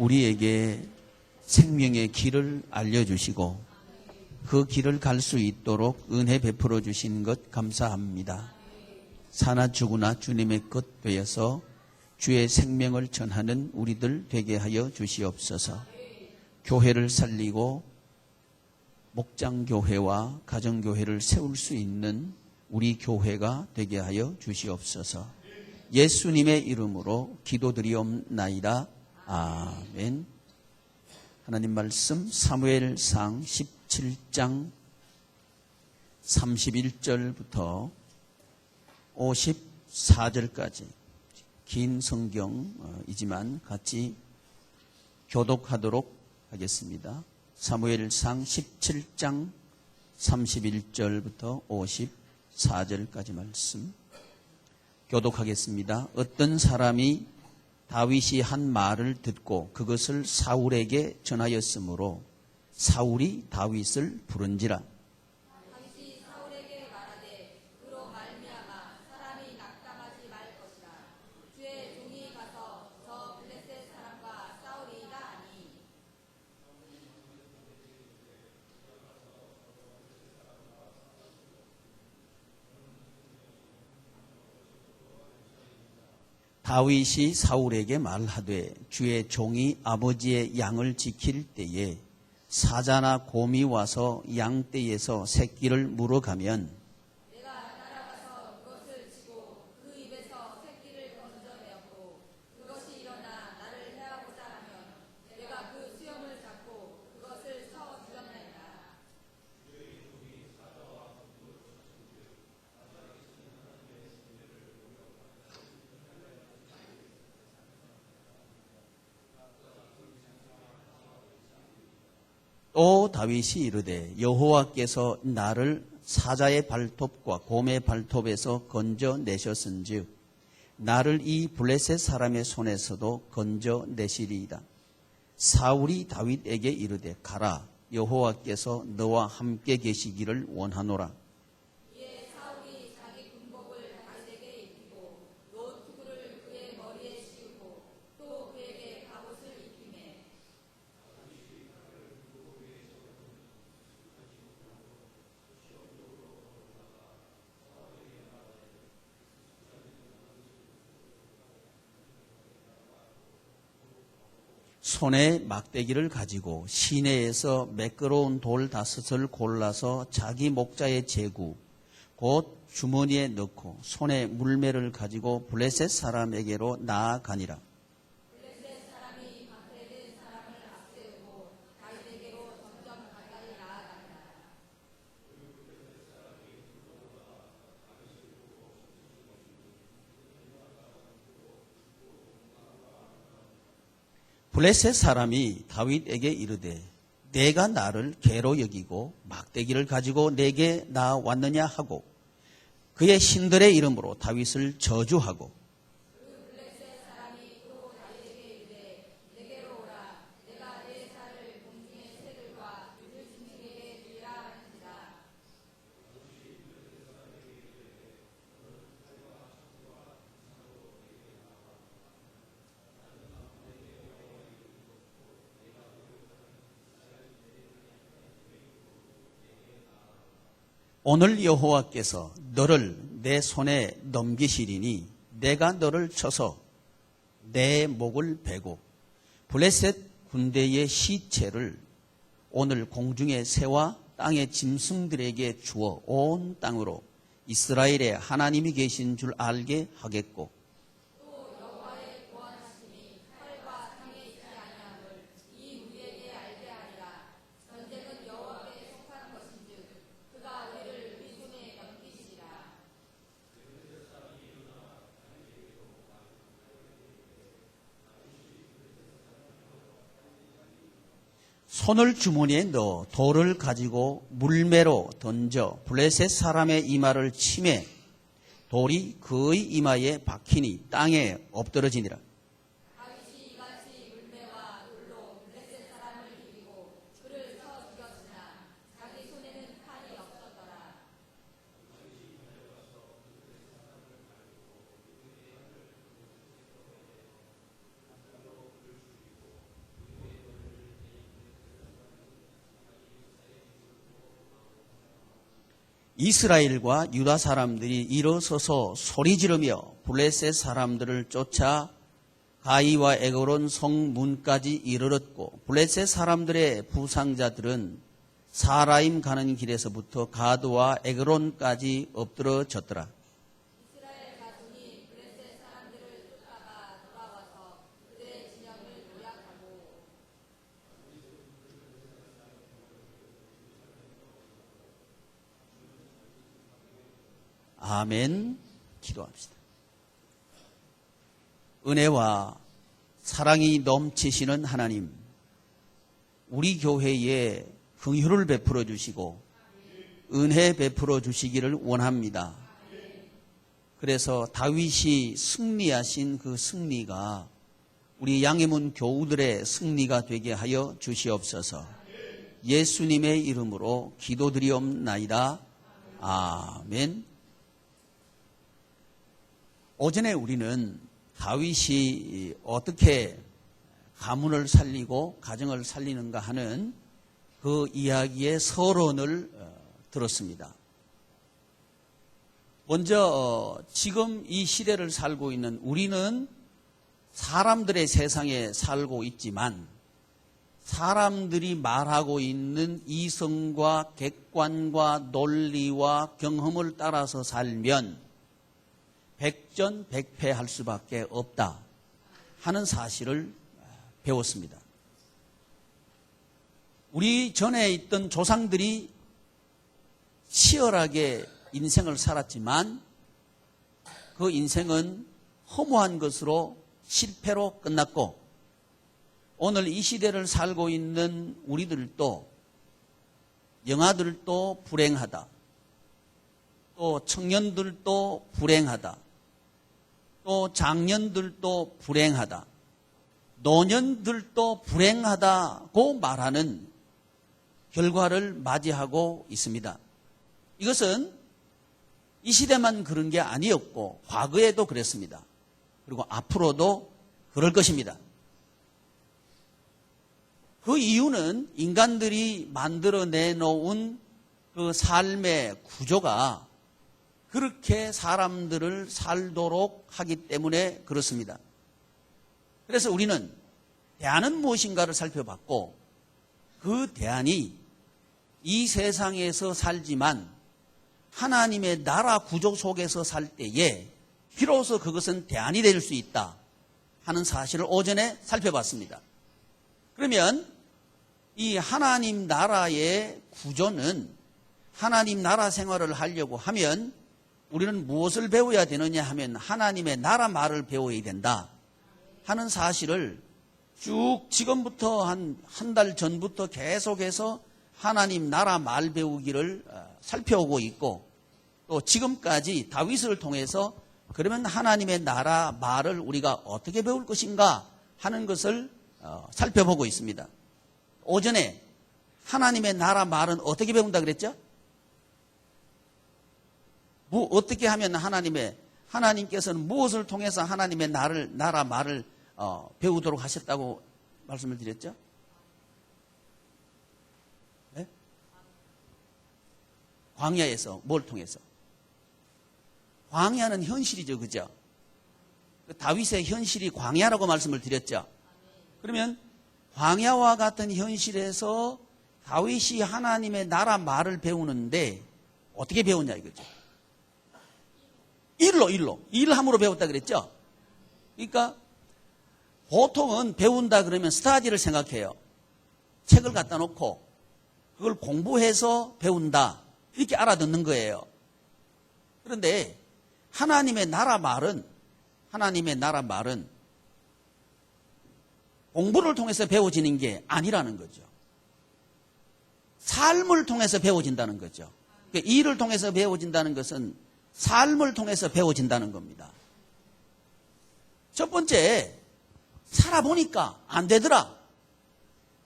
우리에게 생명의 길을 알려주시고 그 길을 갈 수 있도록 은혜 베풀어 주시는 것 감사합니다. 사나 죽으나 주님의 것 되어서 주의 생명을 전하는 우리들 되게 하여 주시옵소서. 교회를 살리고 목장교회와 가정교회를 세울 수 있는 우리 교회가 되게 하여 주시옵소서. 예수님의 이름으로 기도드리옵나이다. 아멘. 하나님 말씀 사무엘상 17장 31절부터 54절까지 긴 성경이지만 같이 교독하도록 하겠습니다. 사무엘상 17장 31절부터 54절까지 말씀 교독하겠습니다. 어떤 사람이 다윗이 한 말을 듣고 그것을 사울에게 전하였으므로 사울이 다윗을 부른지라. 다윗이 사울에게 말하되 그로 말미암아 사람이 낙담하지 말 것이라. 주의 종이 가서 저 블레셋 사람과 싸우리이다 하니 다윗이 사울에게 말하되 주의 종이 아버지의 양을 지킬 때에 사자나 곰이 와서 양떼에서 새끼를 물어가면 내가 날아가서 그것을 치고 그 입에서 새끼를 건져내었고 그것이 일어나 나를 해하고자 하면 내가 그 수염을 잡고 그것을 쳐 죽였나이다. 또 다윗이 이르되 여호와께서 나를 사자의 발톱과 곰의 발톱에서 건져내셨은즉 나를 이 블레셋 사람의 손에서도 건져내시리이다. 사울이 다윗에게 이르되 가라, 여호와께서 너와 함께 계시기를 원하노라. 이에 사울이 자기 군복을 다윗에게 입히고 노투구를 그의 머리에 씌우고 또 그에게 갑옷을 입히매 손에 막대기를 가지고 시내에서 매끄러운 돌 5을 골라서 자기 목자의 제구 곧 주머니에 넣고 손에 물매를 가지고 블레셋 사람에게로 나아가니라. 블레셋 사람이 밭에 든 사람을 앞세우고 다윗에게로 점점 가까이 나아가니라. 블레셋 사람이 다윗에게 이르되 내가 나를 개로 여기고 막대기를 가지고 내게 나왔느냐 하고 그의 신들의 이름으로 다윗을 저주하고 그 블레셋 사람이 또 다윗에게 이르되 내게로 오라. 내가 내 살을 공중의 새들과 들짐승에게 주리라 하는지라. 오늘 여호와께서 너를 내 손에 넘기시리니 내가 너를 쳐서 내 목을 베고 블레셋 군대의 시체를 오늘 공중의 새와 땅의 짐승들에게 주어 온 땅으로 이스라엘의 하나님이 계신 줄 알게 하겠고 또 여호와의 구원하심이 하늘과 땅에 있지 아니함을 이 우리에게 알게 하리라. 전쟁은 여호와께 속한 것인즉 그가 우리를 우리 손에 넘기시리라. 손을 주머니에 넣어 돌을 가지고 물매로 던져 블레셋 사람의 이마를 치매 돌이 그의 이마에 박히니 땅에 엎드러지니라. 다윗이 이같이 물매와 돌로 블레셋 사람을 이기고 그를 쳐 죽였으나 자기 손에는 칼이 없었더라. 이스라엘과 유다 사람들이 일어서서 소리 지르며 블레셋 사람들을 쫓아 가이와 에그론 성문까지 이르렀고 블레셋 사람들의 부상자들은 사라임 가는 길에서부터 가드와 에그론까지 엎드러졌더라. 이스라엘 가족이 블레셋 사람들을 쫓다가 돌아와서 그들의 진영을 노략하고 아멘. 기도합시다. 은혜와 사랑이 넘치시는 하나님, 우리 교회에 긍휼을 베풀어 주시고 은혜 베풀어 주시기를 원합니다. 그래서 다윗이 승리하신 그 승리가 우리 양해문 교우들의 승리가 되게 하여 주시옵소서. 예수님의 이름으로 기도드리옵나이다. 아멘. 오전에 우리는 다윗이 어떻게 가문을 살리고 가정을 살리는가 하는 그 이야기의 서론을 들었습니다. 먼저 지금 이 시대를 살고 있는 우리는 사람들의 세상에 살고 있지만 사람들이 말하고 있는 이성과 객관과 논리와 경험을 따라서 살면 백전백패할 수밖에 없다 하는 사실을 배웠습니다. 우리 전에 있던 조상들이 치열하게 인생을 살았지만 그 인생은 허무한 것으로 실패로 끝났고 오늘 이 시대를 살고 있는 우리들도 영아들도 불행하다. 또 청년들도 불행하다. 또 장년들도 불행하다. 노년들도 불행하다고 말하는 결과를 맞이하고 있습니다. 이것은 이 시대만 그런 게 아니었고 과거에도 그랬습니다. 그리고 앞으로도 그럴 것입니다. 그 이유는 인간들이 만들어내놓은 그 삶의 구조가 그렇게 사람들을 살도록 하기 때문에 그렇습니다. 그래서 우리는 대안은 무엇인가를 살펴봤고 그 대안이 이 세상에서 살지만 하나님의 나라 구조 속에서 살 때에 비로소 그것은 대안이 될 수 있다 하는 사실을 오전에 살펴봤습니다. 그러면 이 하나님 나라의 구조는 하나님 나라 생활을 하려고 하면 우리는 무엇을 배워야 되느냐 하면 하나님의 나라 말을 배워야 된다 하는 사실을 쭉 지금부터 한 달 전부터 계속해서 하나님 나라 말 배우기를 살펴오고 있고 또 지금까지 다윗을 통해서 그러면 하나님의 나라 말을 우리가 어떻게 배울 것인가 하는 것을 살펴보고 있습니다. 오전에 하나님의 나라 말은 어떻게 배운다 그랬죠? 어떻게 하면 하나님께서는 무엇을 통해서 하나님의 나라 말을 배우도록 하셨다고 말씀을 드렸죠? 네? 광야에서 뭘 통해서? 광야는 현실이죠, 그죠? 다윗의 현실이 광야라고 말씀을 드렸죠. 그러면 광야와 같은 현실에서 다윗이 하나님의 나라 말을 배우는데 어떻게 배웠냐 이거죠. 일함으로 배웠다 그랬죠. 그러니까 보통은 배운다 그러면 스타디를 생각해요. 책을 갖다 놓고 그걸 공부해서 배운다 이렇게 알아듣는 거예요. 그런데 하나님의 나라 말은 공부를 통해서 배워지는 게 아니라는 거죠. 삶을 통해서 배워진다는 거죠. 그러니까 일을 통해서 배워진다는 것은 삶을 통해서 배워진다는 겁니다. 첫 번째, 살아보니까 안 되더라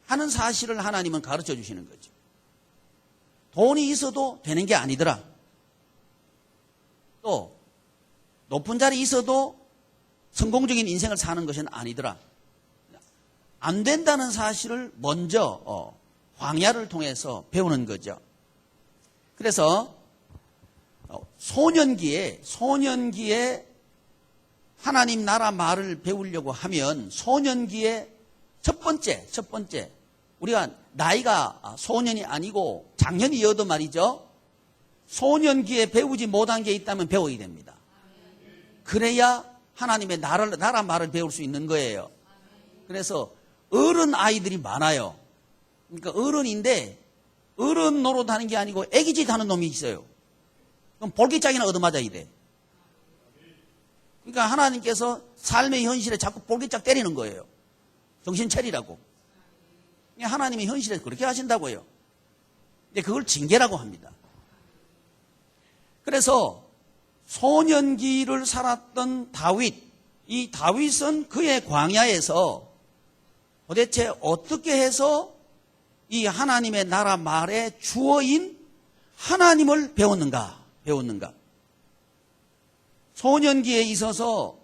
하는 사실을 하나님은 가르쳐 주시는 거죠. 돈이 있어도 되는 게 아니더라. 또 높은 자리에 있어도 성공적인 인생을 사는 것은 아니더라. 안 된다는 사실을 먼저 광야를 통해서 배우는 거죠. 그래서 소년기에 하나님 나라 말을 배우려고 하면 소년기에 첫 번째 우리가 나이가 소년이 아니고 장년이어도 말이죠. 소년기에 배우지 못한 게 있다면 배워야 됩니다. 그래야 하나님의 나라 말을 배울 수 있는 거예요. 그래서 어른 아이들이 많아요. 그러니까 어른인데 어른 노릇하는 게 아니고 애기짓 하는 놈이 있어요. 그럼 볼기짝이나 얻어맞아야 돼. 그러니까 하나님께서 삶의 현실에 자꾸 볼기짝 때리는 거예요. 정신 차리라고. 하나님이 현실에서 그렇게 하신다고요. 근데 그걸 징계라고 합니다. 그래서 소년기를 살았던 다윗, 이 다윗은 그의 광야에서 도대체 어떻게 해서 이 하나님의 나라 말의 주어인 하나님을 배웠는가? 소년기에 있어서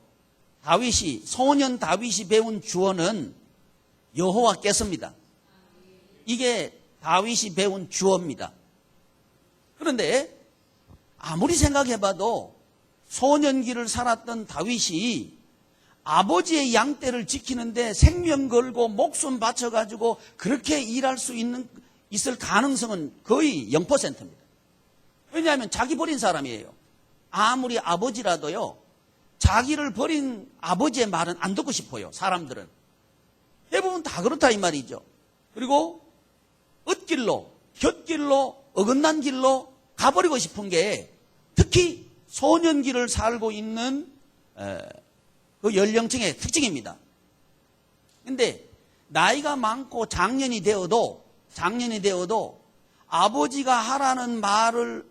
소년 다윗이 배운 주어는 여호와께서입니다. 이게 다윗이 배운 주어입니다. 그런데 아무리 생각해봐도 소년기를 살았던 다윗이 아버지의 양떼를 지키는데 생명 걸고 목숨 바쳐가지고 그렇게 일할 수 있을 가능성은 거의 0%입니다. 왜냐하면 자기 버린 사람이에요. 아무리 아버지라도요, 자기를 버린 아버지의 말은 안 듣고 싶어요, 사람들은. 대부분 다 그렇다 이 말이죠. 그리고 엇길로, 곁길로, 어긋난 길로 가버리고 싶은 게 특히 소년기를 살고 있는 그 연령층의 특징입니다. 근데 나이가 많고 장년이 되어도 아버지가 하라는 말을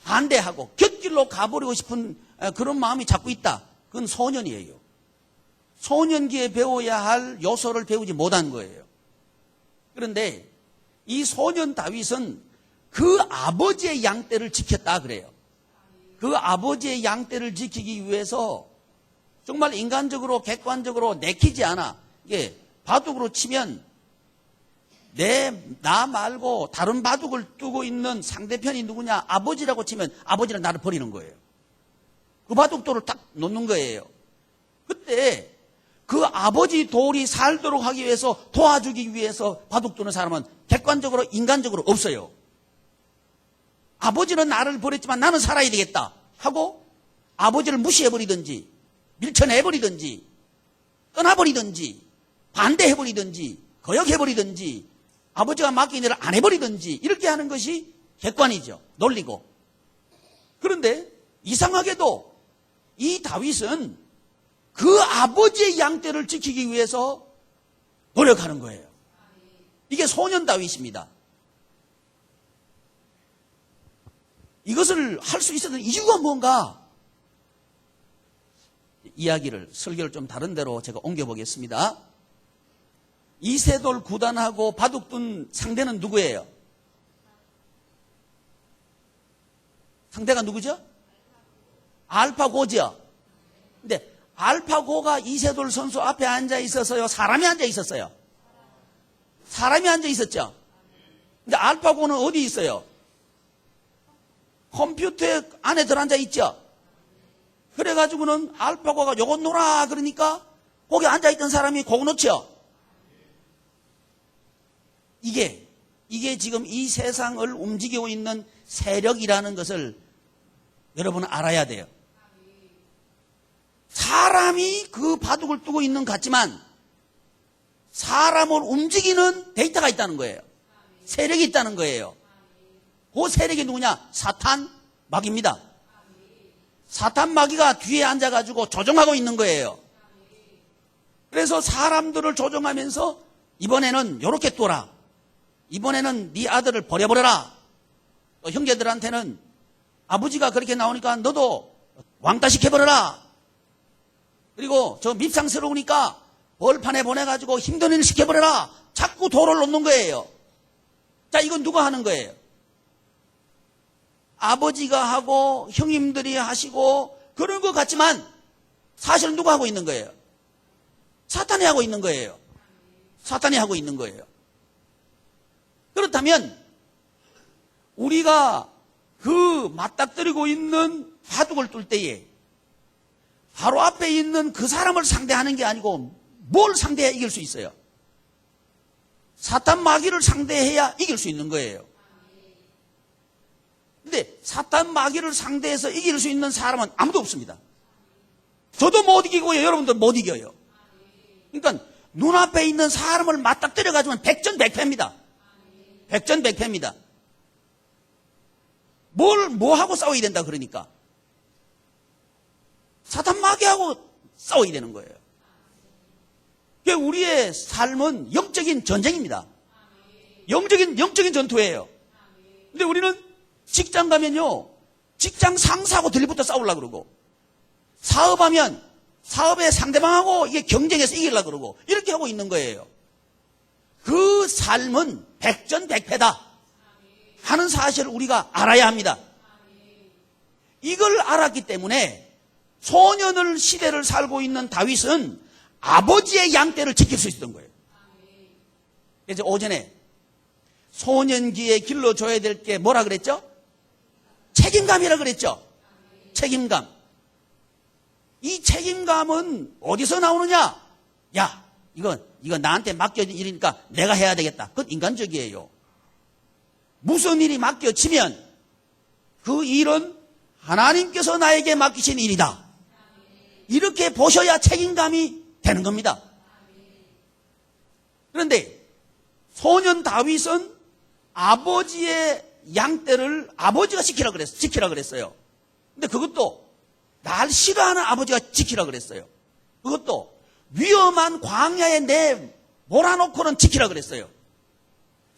반대하고 곁길로 가버리고 싶은 그런 마음이 자꾸 있다. 그건 소년이에요. 소년기에 배워야 할 요소를 배우지 못한 거예요. 그런데 이 소년 다윗은 그 아버지의 양떼를 지켰다 그래요. 그 아버지의 양떼를 지키기 위해서 정말 인간적으로 객관적으로 내키지 않아. 이게 바둑으로 치면 나 말고 다른 바둑을 두고 있는 상대편이 누구냐? 아버지라고 치면 아버지는 나를 버리는 거예요. 그 바둑돌을 딱 놓는 거예요. 그때 그 아버지 돌이 살도록 하기 위해서 도와주기 위해서 바둑 두는 사람은 객관적으로 인간적으로 없어요. 아버지는 나를 버렸지만 나는 살아야 되겠다 하고 아버지를 무시해버리든지 밀쳐내버리든지 떠나버리든지 반대해버리든지 거역해버리든지 아버지가 맡긴 일을 안 해버리든지 이렇게 하는 것이 객관이죠. 논리고. 그런데 이상하게도 이 다윗은 그 아버지의 양떼를 지키기 위해서 노력하는 거예요. 이게 소년 다윗입니다. 이것을 할 수 있었던 이유가 뭔가? 설교를 좀 다른 데로 제가 옮겨보겠습니다. 이세돌 구단하고 바둑둔 상대는 누구예요? 상대가 누구죠? 알파고죠. 근데 알파고가 이세돌 선수 앞에 앉아 있었어요? 사람이 앉아 있었어요? 사람이 앉아 있었죠. 근데 알파고는 어디 있어요? 컴퓨터 안에 들어앉아 있죠. 그래가지고는 알파고가 요것 놓으라 그러니까 거기 앉아있던 사람이 그거 놓죠. 이게 지금 이 세상을 움직이고 있는 세력이라는 것을 여러분은 알아야 돼요. 사람이 그 바둑을 두고 있는 것 같지만 사람을 움직이는 데이터가 있다는 거예요. 세력이 있다는 거예요. 그 세력이 누구냐? 사탄 마귀입니다. 사탄 마귀가 뒤에 앉아가지고 조종하고 있는 거예요. 그래서 사람들을 조종하면서 이번에는 요렇게 둬라. 이번에는 네 아들을 버려버려라. 또 형제들한테는 아버지가 그렇게 나오니까 너도 왕따 시켜버려라. 그리고 저 밉상스러우니까 벌판에 보내가지고 힘든 일 시켜버려라. 자꾸 돌을 놓는 거예요. 자, 이건 누가 하는 거예요? 아버지가 하고 형님들이 하시고 그런 것 같지만 사실은 누가 하고 있는 거예요? 사탄이 하고 있는 거예요. 사탄이 하고 있는 거예요. 그렇다면 우리가 그 맞닥뜨리고 있는 바둑을 뚫 때에 바로 앞에 있는 그 사람을 상대하는 게 아니고 뭘 상대해야 이길 수 있어요? 사탄 마귀를 상대해야 이길 수 있는 거예요. 근데 사탄 마귀를 상대해서 이길 수 있는 사람은 아무도 없습니다. 저도 못 이기고요. 여러분도 못 이겨요. 그러니까 눈앞에 있는 사람을 맞닥뜨려 가지고는 백전백패입니다. 백전백패입니다. 뭐 하고 싸워야 된다 그러니까 사탄 마귀하고 싸워야 되는 거예요. 그러니까 우리의 삶은 영적인 전쟁입니다. 영적인 전투예요. 근데 우리는 직장 가면요, 직장 상사하고 들리부터 싸우려고 그러고, 사업하면 사업의 상대방하고 이게 경쟁해서 이기려고 그러고, 이렇게 하고 있는 거예요. 그 삶은 백전백패다 하는 사실을 우리가 알아야 합니다. 이걸 알았기 때문에 소년을 시대를 살고 있는 다윗은 아버지의 양떼를 지킬 수 있었던 거예요. 그래서 오전에 소년기에 길러줘야 될 게 뭐라 그랬죠? 책임감이라 그랬죠. 책임감. 이 책임감은 어디서 나오느냐? 야, 이거 나한테 맡겨진 일이니까 내가 해야 되겠다. 그건 인간적이에요. 무슨 일이 맡겨지면 그 일은 하나님께서 나에게 맡기신 일이다. 이렇게 보셔야 책임감이 되는 겁니다. 그런데 소년 다윗은 아버지의 양떼를 아버지가 지키라 그랬어요. 근데 그것도 날 싫어하는 아버지가 지키라 그랬어요. 그것도 위험한 광야에 내 몰아놓고는 지키라 그랬어요.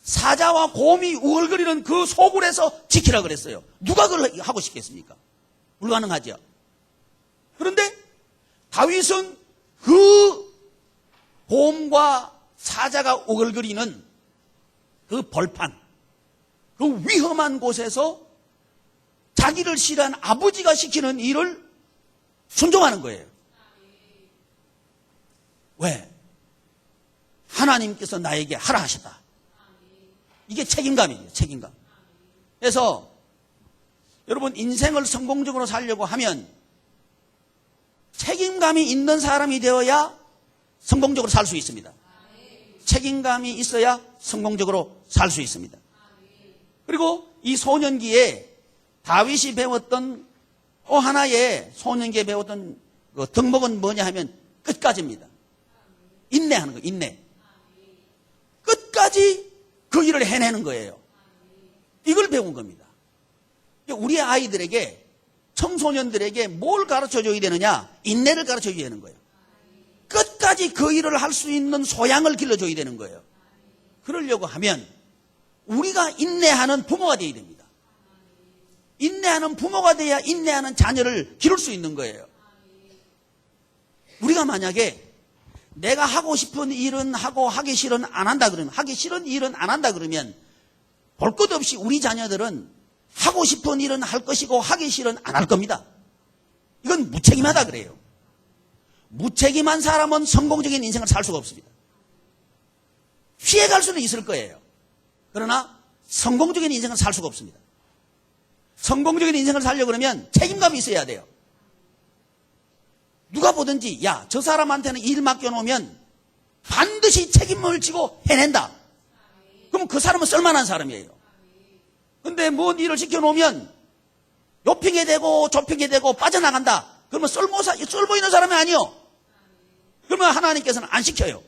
사자와 곰이 우글거리는 그 소굴에서 지키라 그랬어요. 누가 그걸 하고 싶겠습니까? 불가능하죠. 그런데 다윗은 그 곰과 사자가 우글거리는 그 벌판, 그 위험한 곳에서 자기를 싫어하는 아버지가 시키는 일을 순종하는 거예요. 왜? 하나님께서 나에게 하라 하셨다. 이게 책임감이에요. 책임감. 그래서 여러분 인생을 성공적으로 살려고 하면 책임감이 있는 사람이 되어야 성공적으로 살 수 있습니다. 책임감이 있어야 성공적으로 살 수 있습니다. 그리고 이 소년기에 다윗이 배웠던 또 하나의 소년기에 배웠던 그 덕목은 뭐냐 하면 끝까지입니다. 인내하는 거예요. 인내. 끝까지 그 일을 해내는 거예요. 이걸 배운 겁니다. 우리 아이들에게, 청소년들에게 뭘 가르쳐줘야 되느냐? 인내를 가르쳐줘야 되는 거예요. 끝까지 그 일을 할 수 있는 소양을 길러줘야 되는 거예요. 그러려고 하면 우리가 인내하는 부모가 되어야 됩니다. 인내하는 부모가 돼야 인내하는 자녀를 기를 수 있는 거예요. 우리가 만약에 내가 하고 싶은 일은 하고 하기 싫은 안 한다 그러면, 하기 싫은 일은 안 한다 그러면 볼 것 없이 우리 자녀들은 하고 싶은 일은 할 것이고 하기 싫은 안 할 겁니다. 이건 무책임하다 그래요. 무책임한 사람은 성공적인 인생을 살 수가 없습니다. 피해갈 수는 있을 거예요. 그러나 성공적인 인생을 살 수가 없습니다. 성공적인 인생을 살려고 그러면 책임감이 있어야 돼요. 누가 보든지 야, 저 사람한테는 일 맡겨놓으면 반드시 책임을 지고 해낸다. 그럼 그 사람은 쓸만한 사람이에요. 근데 뭔 일을 시켜놓으면 욕핑계 되고 좁핑계 되고 빠져나간다. 그러면 썰보 있는 사람이 아니요. 그러면 하나님께서는 안 시켜요.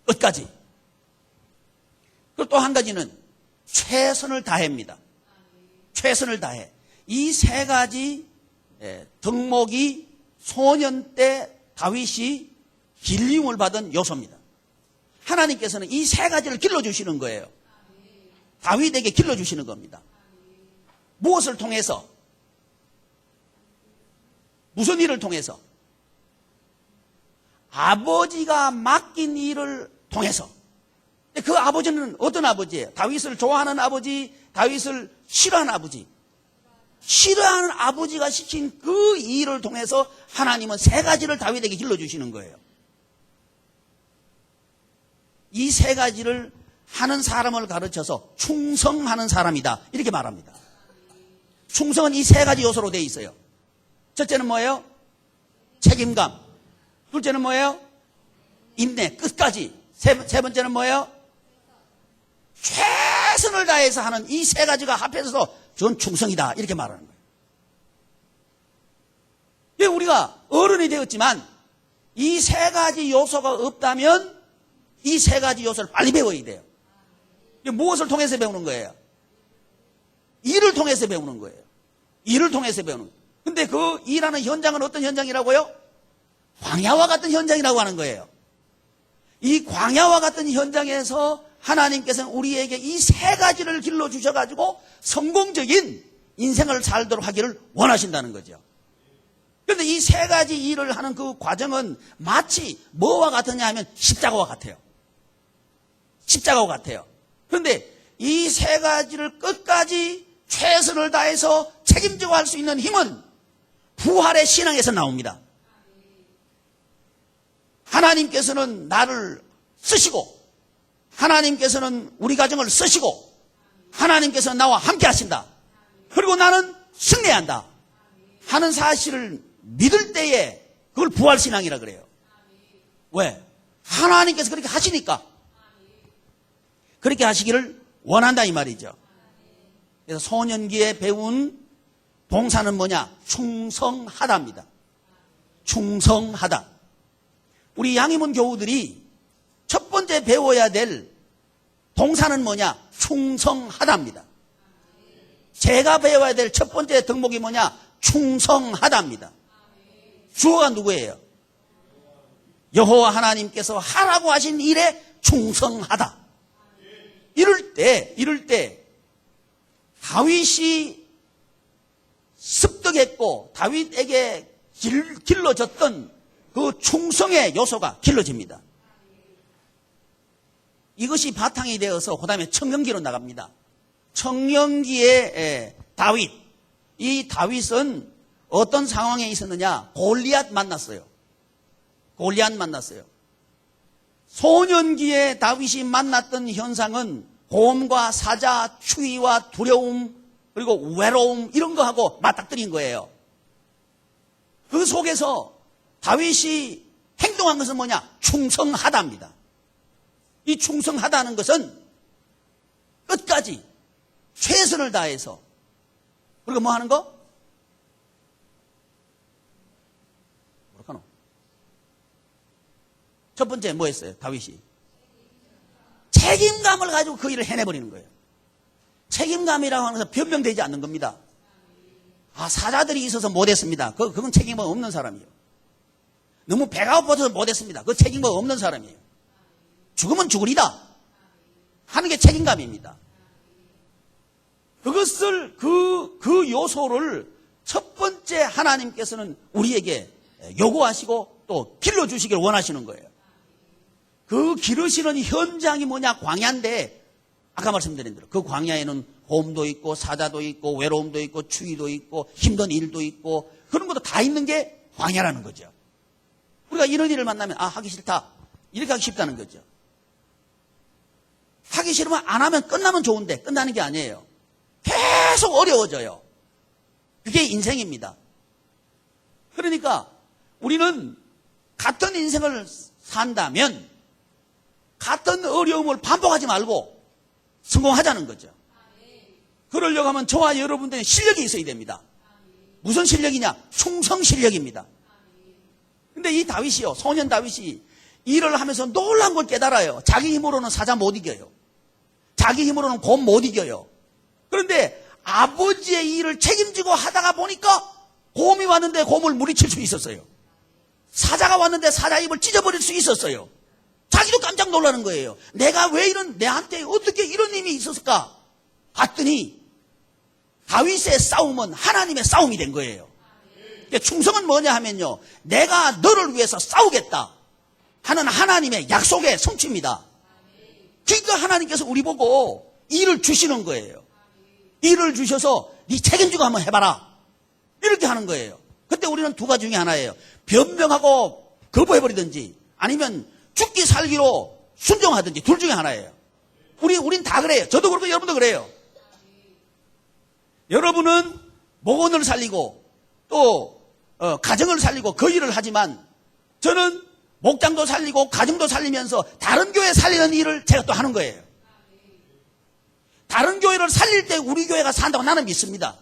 끝까지. 그리고 또 한 가지는 최선을 다해입니다. 최선을 다해. 이 세 가지 덕목이 소년 때 다윗이 길림을 받은 요소입니다. 하나님께서는 이 세 가지를 길러주시는 거예요. 다윗에게 길러주시는 겁니다. 무엇을 통해서? 무슨 일을 통해서? 아버지가 맡긴 일을 통해서. 그 아버지는 어떤 아버지예요? 다윗을 좋아하는 아버지, 다윗을 싫어하는 아버지. 싫어하는 아버지가 시킨 그 일을 통해서 하나님은 세 가지를 다윗에게 길러주시는 거예요. 이 세 가지를 하는 사람을 가르쳐서 충성하는 사람이다. 이렇게 말합니다. 충성은 이 세 가지 요소로 되어 있어요. 첫째는 뭐예요? 책임감. 둘째는 뭐예요? 인내, 끝까지. 세 번째는 뭐예요? 최선을 다해서 하는 이 세 가지가 합해서 전 충성이다. 이렇게 말하는 거예요. 왜 우리가 어른이 되었지만 이 세 가지 요소가 없다면 이 세 가지 요소를 빨리 배워야 돼요. 무엇을 통해서 배우는 거예요? 일을 통해서 배우는 거예요. 일을 통해서 배우는 거예요. 근데 그 일하는 현장은 어떤 현장이라고요? 광야와 같은 현장이라고 하는 거예요. 이 광야와 같은 현장에서 하나님께서는 우리에게 이 세 가지를 길러주셔가지고 성공적인 인생을 살도록 하기를 원하신다는 거죠. 그런데 이 세 가지 일을 하는 그 과정은 마치 뭐와 같으냐 하면 십자가와 같아요. 십자가와 같아요. 그런데 이 세 가지를 끝까지 최선을 다해서 책임지고 할 수 있는 힘은 부활의 신앙에서 나옵니다. 하나님께서는 나를 쓰시고 하나님께서는 우리 가정을 쓰시고 하나님께서는 나와 함께 하신다. 그리고 나는 승리해야 한다 하는 사실을 믿을 때에 그걸 부활신앙이라 그래요. 왜? 하나님께서 그렇게 하시니까. 그렇게 하시기를 원한다 이 말이죠. 그래서 소년기에 배운 동사는 뭐냐? 충성하다입니다. 충성하다. 우리 양희문 교우들이 첫 번째 배워야 될 동사는 뭐냐? 충성하다입니다. 제가 배워야 될 첫 번째 덕목이 뭐냐? 충성하다입니다. 주어가 누구예요? 여호와 하나님께서 하라고 하신 일에 충성하다. 이럴 때 다윗이 습득했고 다윗에게 길러졌던 그 충성의 요소가 길러집니다. 이것이 바탕이 되어서 그 다음에 청년기로 나갑니다. 청년기의 다윗. 이 다윗은 어떤 상황에 있었느냐? 골리앗 만났어요. 골리앗 만났어요. 소년기에 다윗이 만났던 현상은 곰과 사자, 추위와 두려움, 그리고 외로움 이런 거하고 맞닥뜨린 거예요. 그 속에서 다윗이 행동한 것은 뭐냐? 충성하다입니다. 이 충성하다는 것은 끝까지 최선을 다해서 그리고 뭐 하는 거? 뭐랄까노? 첫 번째 뭐 했어요? 다윗이 책임감을 가지고 그 일을 해내버리는 거예요. 책임감이라고 하는 것은 변명되지 않는 겁니다. 사자들이 있어서 못했습니다. 그건 책임감 없는 사람이에요. 너무 배가 고파서 못했습니다. 그건 책임감 없는 사람이에요. 죽으면 죽으리다 하는 게 책임감입니다. 그것을 그 요소를 첫 번째 하나님께서는 우리에게 요구하시고 또 길러주시길 원하시는 거예요. 그 기르시는 현장이 뭐냐? 광야인데 아까 말씀드린 대로 그 광야에는 곰도 있고 사자도 있고 외로움도 있고 추위도 있고 힘든 일도 있고 그런 것도 다 있는 게 광야라는 거죠. 우리가 이런 일을 만나면 하기 싫다 이렇게 하기 쉽다는 거죠. 하기 싫으면 안 하면 끝나면 좋은데 끝나는 게 아니에요. 계속 어려워져요. 그게 인생입니다. 그러니까 우리는 같은 인생을 산다면 같은 어려움을 반복하지 말고 성공하자는 거죠. 그러려고 하면 저와 여러분들의 실력이 있어야 됩니다. 무슨 실력이냐? 충성 실력입니다. 근데 이 다윗이요, 소년 다윗이 일을 하면서 놀라운 걸 깨달아요. 자기 힘으로는 사자 못 이겨요. 자기 힘으로는 곰 못 이겨요. 그런데 아버지의 일을 책임지고 하다가 보니까 곰이 왔는데 곰을 물리칠 수 있었어요. 사자가 왔는데 사자 입을 찢어버릴 수 있었어요. 자기도 깜짝 놀라는 거예요. 내가 왜 내한테 어떻게 이런 힘이 있었을까? 봤더니 다윗의 싸움은 하나님의 싸움이 된 거예요. 충성은 뭐냐 하면요, 내가 너를 위해서 싸우겠다 하는 하나님의 약속의 성취입니다. 그러니까 하나님께서 우리 보고 일을 주시는 거예요. 일을 주셔서 네 책임지고 한번 해봐라 이렇게 하는 거예요. 그때 우리는 두 가지 중에 하나예요. 변명하고 거부해버리든지 아니면 죽기 살기로 순종하든지 둘 중에 하나예요. 우린 다 그래요. 저도 그렇고 여러분도 그래요. 여러분은 목원을 살리고 또 가정을 살리고 그 일을 하지만 저는 목장도 살리고 가정도 살리면서 다른 교회 살리는 일을 제가 또 하는 거예요. 다른 교회를 살릴 때 우리 교회가 산다고 나는 믿습니다.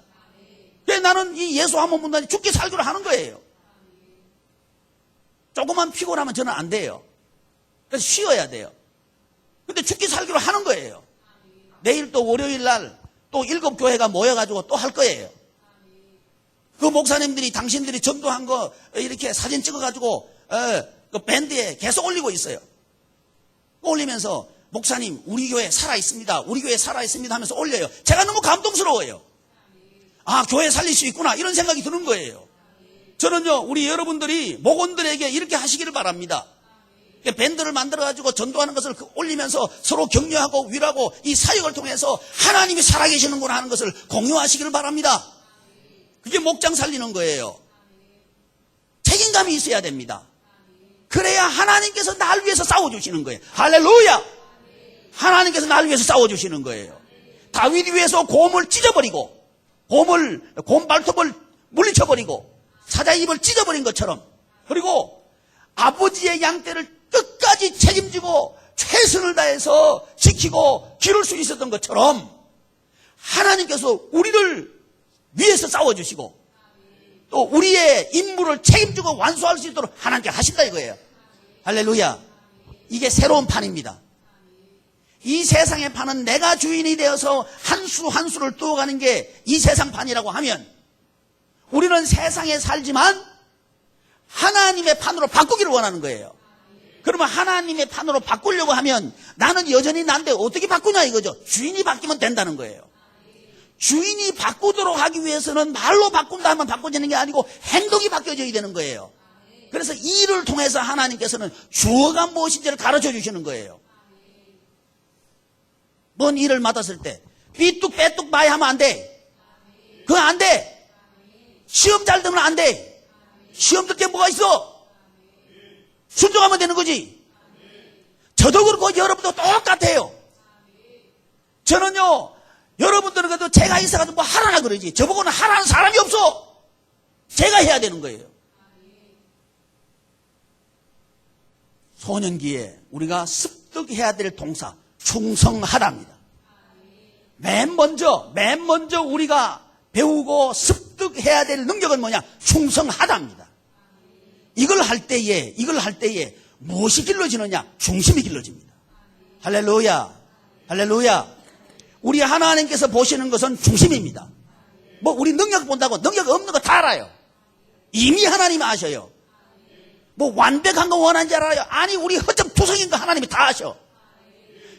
그래서 나는 이 예수 한 번 문단이 죽기 살기로 하는 거예요. 조금만 피곤하면 저는 안 돼요. 그래서 쉬어야 돼요. 근데 죽기 살기로 하는 거예요. 내일 또 월요일 날 또 7교회가 모여가지고 또 할 거예요. 그 목사님들이 당신들이 전도한 거 이렇게 사진 찍어가지고 그 밴드에 계속 올리고 있어요. 올리면서 목사님 우리 교회 살아있습니다. 우리 교회 살아있습니다 하면서 올려요. 제가 너무 감동스러워요. 아, 교회 살릴 수 있구나 이런 생각이 드는 거예요. 저는요 우리 여러분들이 목원들에게 이렇게 하시기를 바랍니다. 밴드를 만들어가지고 전도하는 것을 올리면서 서로 격려하고 위로하고 이 사역을 통해서 하나님이 살아계시는구나 하는 것을 공유하시기를 바랍니다. 그게 목장 살리는 거예요. 책임감이 있어야 됩니다. 그래야 하나님께서 날 위해서 싸워주시는 거예요. 할렐루야! 하나님께서 날 위해서 싸워주시는 거예요. 다윗이 위해서 곰을 찢어버리고 곰 발톱을 물리쳐버리고 사자 입을 찢어버린 것처럼, 그리고 아버지의 양떼를 끝까지 책임지고 최선을 다해서 지키고 기를 수 있었던 것처럼 하나님께서 우리를 위해서 싸워주시고 또 우리의 임무를 책임지고 완수할 수 있도록 하나님께 하신다 이거예요. 할렐루야. 이게 새로운 판입니다. 이 세상의 판은 내가 주인이 되어서 한 수 한 수를 뚜어가는 게 이 세상 판이라고 하면, 우리는 세상에 살지만 하나님의 판으로 바꾸기를 원하는 거예요. 그러면 하나님의 판으로 바꾸려고 하면 나는 여전히 난데 어떻게 바꾸냐 이거죠. 주인이 바뀌면 된다는 거예요. 주인이 바꾸도록 하기 위해서는 말로 바꾼다 하면 바꿔지는 게 아니고 행동이 바뀌어져야 되는 거예요. 그래서 이 일을 통해서 하나님께서는 주어가 무엇인지를 가르쳐 주시는 거예요. 뭔 일을 맡았을 때 삐뚝빼뚝 마이 하면 안 돼. 그거 안 돼. 시험 잘 들면 안 돼. 시험 들 때 뭐가 있어? 순종하면 되는 거지. 저도 그렇고 여러분도 똑같아요. 저는요, 여러분들은 그래도 제가 있어가지고 뭐 하라나 그러지. 저보고는 하라는 사람이 없어. 제가 해야 되는 거예요. 소년기에 우리가 습득해야 될 동사, 충성하답니다. 맨 먼저 우리가 배우고 습득해야 될 능력은 뭐냐? 충성하답니다. 이걸 할 때에 무엇이 길러지느냐? 중심이 길러집니다. 할렐루야. 할렐루야. 우리 하나님께서 보시는 것은 중심입니다. 뭐 우리 능력 본다고 능력 없는 거 다 알아요. 이미 하나님이 아셔요. 뭐 완벽한 거 원하는 줄 알아요. 아니, 우리 허점투성인 거 하나님이 다 아셔.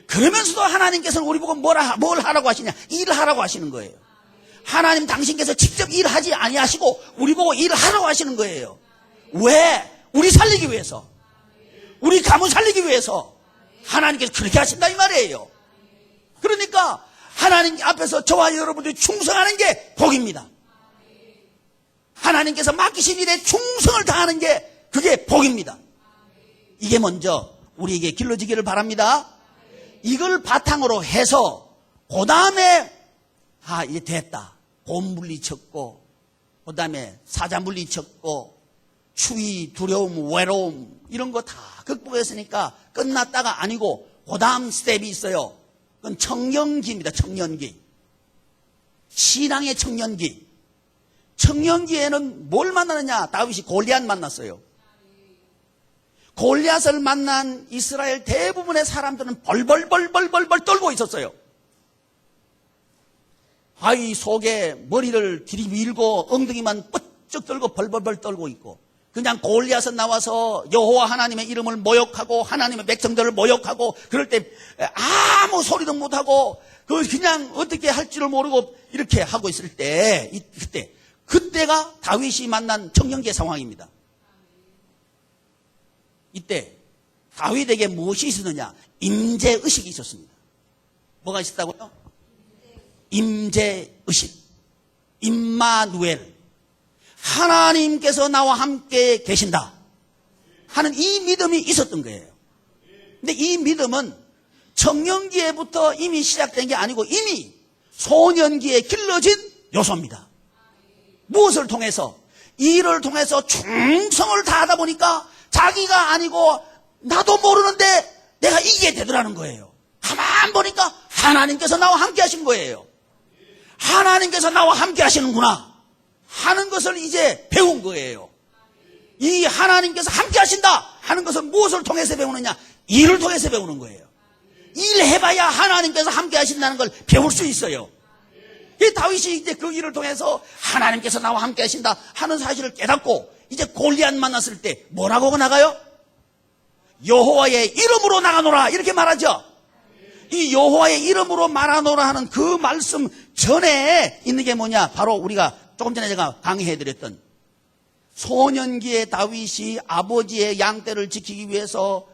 그러면서도 하나님께서는 우리 보고 뭘 하라고 하시냐? 일하라고 하시는 거예요. 하나님 당신께서 직접 일하지 아니하시고 우리 보고 일하라고 하시는 거예요. 왜? 우리 살리기 위해서, 우리 가문 살리기 위해서 하나님께서 그렇게 하신다 이 말이에요. 그러니까 하나님 앞에서 저와 여러분들이 충성하는 게 복입니다. 하나님께서 맡기신 일에 충성을 다하는 게 그게 복입니다. 이게 먼저 우리에게 길러지기를 바랍니다. 이걸 바탕으로 해서 그 다음에 이제 됐다. 곰 물리쳤고, 그 다음에 사자 물리쳤고, 추위, 두려움, 외로움 이런 거 다 극복했으니까 끝났다가 아니고 그 다음 스텝이 있어요. 그건 청년기입니다. 청년기. 신앙의 청년기. 청년기에는 뭘 만나느냐? 다윗이 골리앗 만났어요. 골리앗을 만난 이스라엘 대부분의 사람들은 벌벌 떨고 있었어요. 아이 속에 머리를 들이밀고 엉덩이만 뻗쩍 떨고 벌벌 떨고 있고, 그냥 골리앗은 나와서 여호와 하나님의 이름을 모욕하고 하나님의 백성들을 모욕하고 그럴 때 아무 소리도 못하고 그냥 어떻게 할지를 모르고 이렇게 하고 있을 때, 그때가 다윗이 만난 청년기의 상황입니다. 이때 다윗에게 무엇이 있었느냐? 임재의식이 있었습니다. 뭐가 있었다고요? 임재의식. 임마누엘. 하나님께서 나와 함께 계신다 하는 이 믿음이 있었던 거예요. 근데 이 믿음은 청년기에부터 이미 시작된 게 아니고 이미 소년기에 길러진 요소입니다. 무엇을 통해서? 일을 통해서 충성을 다하다 보니까 자기가 아니고 나도 모르는데 내가 이기게 되더라는 거예요. 가만 보니까 하나님께서 나와 함께 하신 거예요. 하나님께서 나와 함께 하시는구나 하는 것을 이제 배운 거예요. 이 하나님께서 함께 하신다 하는 것은 무엇을 통해서 배우느냐? 일을 통해서 배우는 거예요. 일해봐야 하나님께서 함께 하신다는 걸 배울 수 있어요. 이 다윗이 이제 그 일을 통해서 하나님께서 나와 함께 하신다 하는 사실을 깨닫고 이제 골리앗 만났을 때 뭐라고 나가요? 여호와의 이름으로 나가노라 이렇게 말하죠. 이 여호와의 이름으로 말하노라 하는 그 말씀 전에 있는 게 뭐냐? 바로 우리가 조금 전에 제가 강의해드렸던 소년기에 다윗이 아버지의 양떼를 지키기 위해서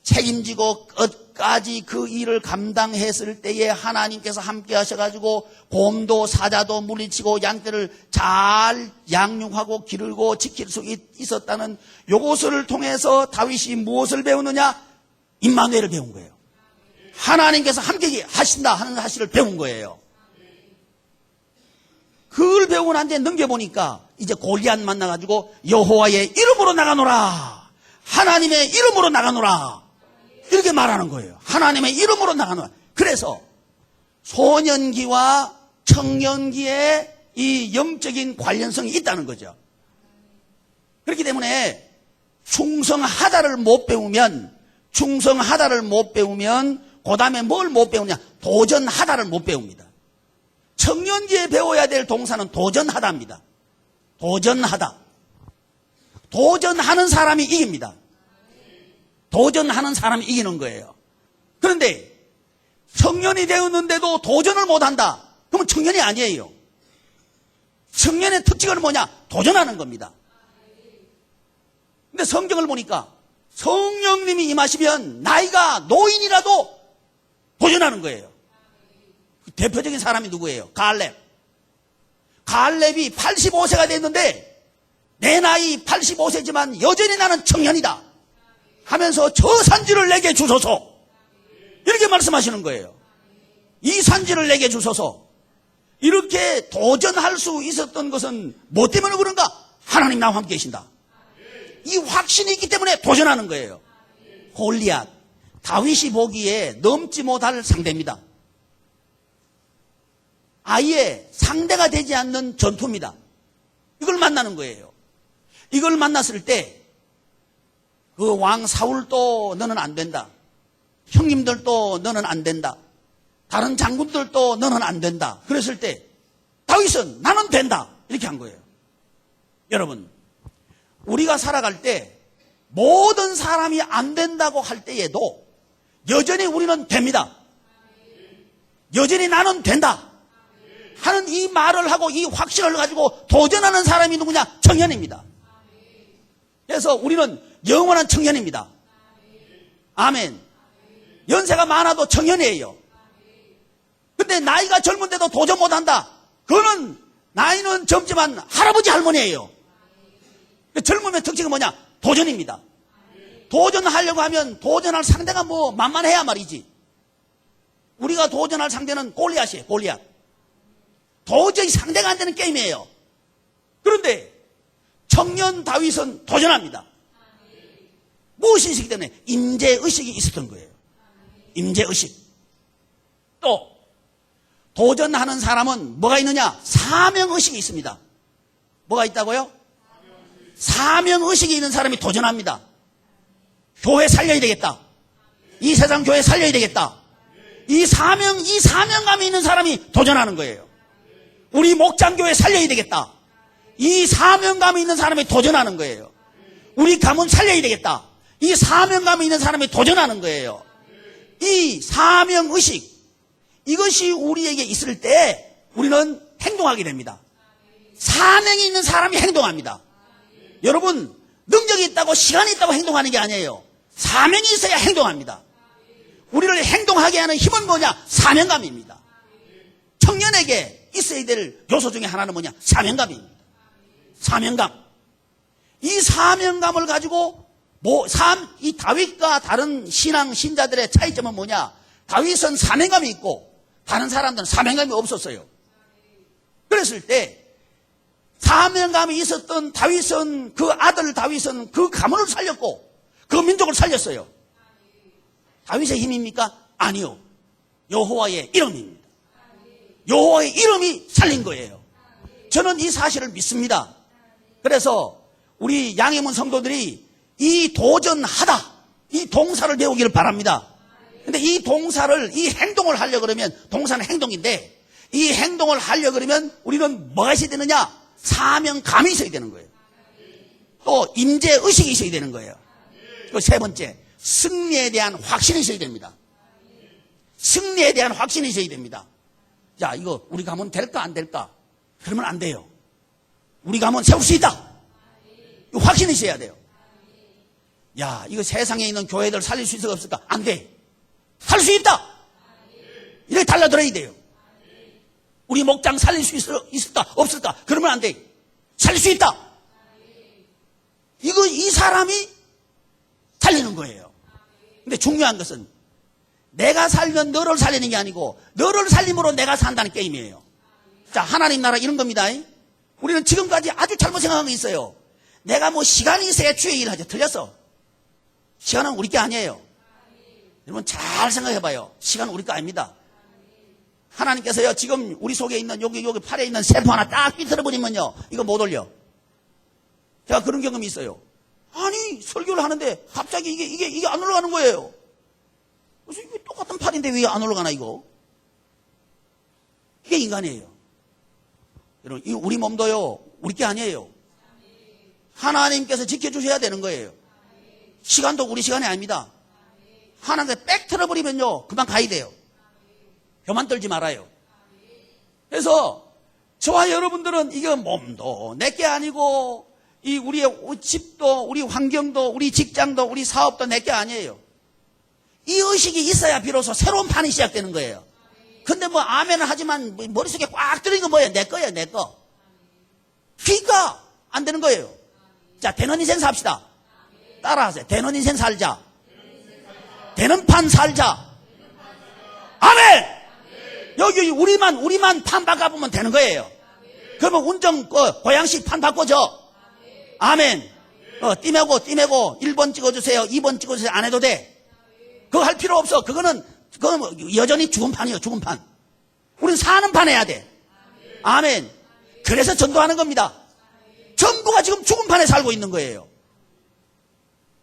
책임지고 끝까지 그 일을 감당했을 때에 하나님께서 함께 하셔가지고 곰도 사자도 물리치고 양떼를 잘 양육하고 기르고 지킬 수 있었다는 요것을 통해서 다윗이 무엇을 배우느냐? 임마누엘을 배운 거예요. 하나님께서 함께 하신다 하는 사실을 배운 거예요. 그걸 배우고 난 뒤에 넘겨보니까 이제 골리앗 만나가지고 여호와의 이름으로 나가노라, 하나님의 이름으로 나가노라 이렇게 말하는 거예요. 하나님의 이름으로 나가노라. 그래서 소년기와 청년기에 이 영적인 관련성이 있다는 거죠. 그렇기 때문에 충성하다를 못 배우면 그 다음에 뭘 못 배우냐? 도전하다를 못 배웁니다. 청년기에 배워야 될 동사는 도전하다입니다. 도전하다. 도전하는 사람이 이깁니다. 도전하는 사람이 이기는 거예요. 그런데 청년이 되었는데도 도전을 못한다. 그러면 청년이 아니에요. 청년의 특징은 뭐냐? 도전하는 겁니다. 근데 성경을 보니까 성령님이 임하시면 나이가 노인이라도 도전하는 거예요. 대표적인 사람이 누구예요? 갈렙. 갈렙이 85세가 됐는데 내 나이 85세지만 여전히 나는 청년이다 하면서 저 산지를 내게 주소서 이렇게 말씀하시는 거예요. 이 산지를 내게 주소서. 이렇게 도전할 수 있었던 것은 뭐 때문에 그런가? 하나님 나와 함께 계신다. 이 확신이 있기 때문에 도전하는 거예요. 골리앗, 다윗이 보기에 넘지 못할 상대입니다. 아예 상대가 되지 않는 전투입니다. 이걸 만나는 거예요. 이걸 만났을 때 그 왕 사울도 너는 안 된다. 형님들도 너는 안 된다. 다른 장군들도 너는 안 된다. 그랬을 때 다윗은 나는 된다. 이렇게 한 거예요. 여러분, 우리가 살아갈 때 모든 사람이 안 된다고 할 때에도 여전히 우리는 됩니다. 여전히 나는 된다 하는 이 말을 하고 이 확신을 가지고 도전하는 사람이 누구냐? 청년입니다. 그래서 우리는 영원한 청년입니다. 아멘. 연세가 많아도 청년이에요. 근데 나이가 젊은데도 도전 못한다. 그거는 나이는 젊지만 할아버지 할머니예요. 젊으면 특징은 뭐냐? 도전입니다. 도전하려고 하면 도전할 상대가 뭐 만만해야 말이지. 우리가 도전할 상대는 골리앗이에요. 골리앗. 도저히 상대가 안 되는 게임이에요. 그런데 청년 다윗은 도전합니다. 무엇이 있기 때문에? 임재의식이 있었던 거예요. 임재의식. 또 도전하는 사람은 뭐가 있느냐? 사명의식이 있습니다. 뭐가 있다고요? 사명의식이 있는 사람이 도전합니다. 교회 살려야 되겠다. 이 세상 교회 살려야 되겠다. 이 사명감이 있는 사람이 도전하는 거예요. 우리 목장교회 살려야 되겠다. 이 사명감이 있는 사람이 도전하는 거예요. 우리 가문 살려야 되겠다. 이 사명감이 있는 사람이 도전하는 거예요. 이 사명의식, 이것이 우리에게 있을 때 우리는 행동하게 됩니다. 사명이 있는 사람이 행동합니다. 여러분, 능력이 있다고 시간이 있다고 행동하는 게 아니에요. 사명이 있어야 행동합니다. 우리를 행동하게 하는 힘은 뭐냐? 사명감입니다. 청년에게 있어야 될 요소 중에 하나는 뭐냐? 사명감입니다. 사명감. 이 사명감을 가지고 이 다윗과 다른 신자들의 차이점은 뭐냐? 다윗은 사명감이 있고 다른 사람들은 사명감이 없었어요. 그랬을 때 사명감이 있었던 다윗은, 그 아들 다윗은 그 가문을 살렸고 그 민족을 살렸어요. 다윗의 힘입니까? 아니요. 여호와의 이름입니다. 여호와의 이름이 살린 거예요. 저는 이 사실을 믿습니다. 그래서 우리 양해문 성도들이 이 도전하다, 이 동사를 배우기를 바랍니다. 근데 이 동사를, 이 행동을 하려 그러면, 동사는 행동인데 이 행동을 하려 그러면 우리는 뭐가 있어야 되느냐? 사명감이 있어야 되는 거예요. 또 임재의식이 있어야 되는 거예요. 그 세 번째, 승리에 대한 확신이 있어야 됩니다. 승리에 대한 확신이 있어야 됩니다. 자, 이거 우리 가문 될까 안 될까? 그러면 안 돼요. 우리 가문 세울 수 있다. 확신이 있어야 돼요. 야, 이거 세상에 있는 교회들 살릴 수 있을까 없을까? 안 돼. 살 수 있다. 이렇게 달라들어야 돼요. 우리 목장 살릴 수 있을까 없을까? 그러면 안 돼. 살릴 수 있다. 이 사람이 살리는 거예요. 근데 중요한 것은 내가 살면 너를 살리는 게 아니고 너를 살림으로 내가 산다는 게임이에요. 자, 하나님 나라 이런 겁니다. 우리는 지금까지 아주 잘못 생각한 게 있어요. 내가 뭐 시간이 있어야 주의 일을 하죠. 틀렸어. 시간은 우리 게 아니에요. 여러분 잘 생각해봐요. 시간은 우리 거 아닙니다. 하나님께서요, 지금 우리 속에 있는 여기 팔에 있는 세포 하나 딱 삐뚤어버리면요, 이거 못 올려. 제가 그런 경험이 있어요. 아니, 설교를 하는데 갑자기 이게 안 올라가는 거예요. 그래서 이게 똑같은 팔인데 왜 안 올라가나, 이거? 이게 인간이에요. 여러분, 우리 몸도요, 우리 게 아니에요. 하나님께서 지켜주셔야 되는 거예요. 시간도 우리 시간이 아닙니다. 하나님께 빽 틀어버리면요, 그만 가야 돼요. 교만 떨지 말아요. 그래서 저와 여러분들은 이거 몸도 내게 아니고 이 우리의 집도 우리 환경도 우리 직장도 우리 사업도 내게 아니에요. 이 의식이 있어야 비로소 새로운 판이 시작되는 거예요. 근데 뭐 아멘은 하지만 머릿속에 꽉 들어있는 건 뭐예요? 내 거예요, 내 거. 그러니까 안 되는 거예요. 자, 되는 인생 삽시다. 따라하세요. 되는 인생 살자. 되는 판 살자. 아멘! 여기 우리만 판 바꿔보면 되는 거예요. 그러면 운전 고양식 판 바꿔줘. 아멘. 띠매고 1번 찍어주세요. 2번 찍어주세요. 안 해도 돼. 그거 할 필요 없어. 그거는 여전히 죽은 판이에요. 죽은 판. 우리는 사는 판 해야 돼. 아멘. 그래서 전도하는 겁니다. 전부가 지금 죽은 판에 살고 있는 거예요.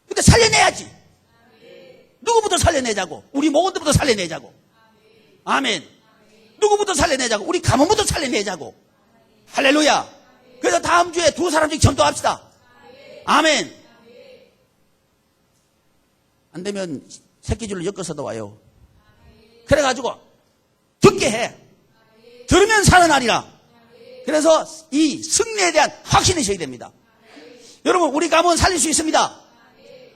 근데 살려내야지. 누구부터 살려내자고. 우리 목원들부터 살려내자고. 아멘. 누구부터 살려내자고. 우리 가문부터 살려내자고. 할렐루야. 그래서 다음 주에 두 사람씩 전도합시다. 아멘. 안 되면 새끼줄로 엮어서도 와요. 그래가지고 듣게 해. 들으면 살아나리라. 그래서 이 승리에 대한 확신이 있어야 됩니다. 여러분, 우리 가문 살릴 수 있습니다.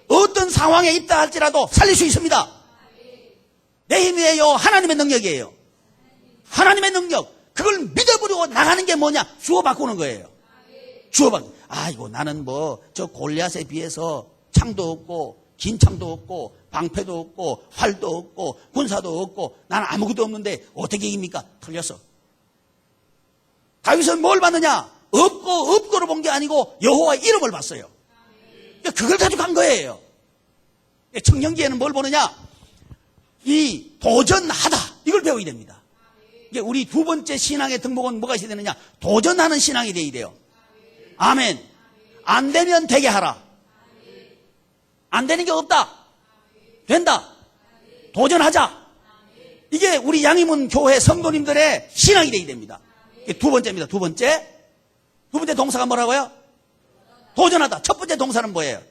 어떤 상황에 있다 할지라도 살릴 수 있습니다. 내 힘이에요? 하나님의 능력이에요? 하나님의 능력. 그걸 믿어버리고 나가는 게 뭐냐? 주어 바꾸는 거예요. 주어 바꾸는. 아이고, 나는 저 골리앗에 비해서 창도 없고 긴 창도 없고 방패도 없고 활도 없고 군사도 없고 나는 아무것도 없는데 어떻게 이깁니까? 틀렸어. 다윗은 뭘 봤느냐? 없고를 본 게 아니고 여호와의 이름을 봤어요. 그걸 가지고 간 거예요. 청년기에는 뭘 보느냐? 이 도전하다, 이걸 배워야 됩니다. 이게 우리 두 번째 신앙의 등목은 뭐가 있어야 되느냐? 도전하는 신앙이 되어야 돼요. 아멘. 안 되면 되게 하라. 안 되는 게 없다. 된다. 도전하자. 이게 우리 양희문 교회 성도님들의 신앙이 되어야 됩니다. 이게 두 번째입니다. 두 번째 동사가 뭐라고요? 도전하다. 첫 번째 동사는 뭐예요?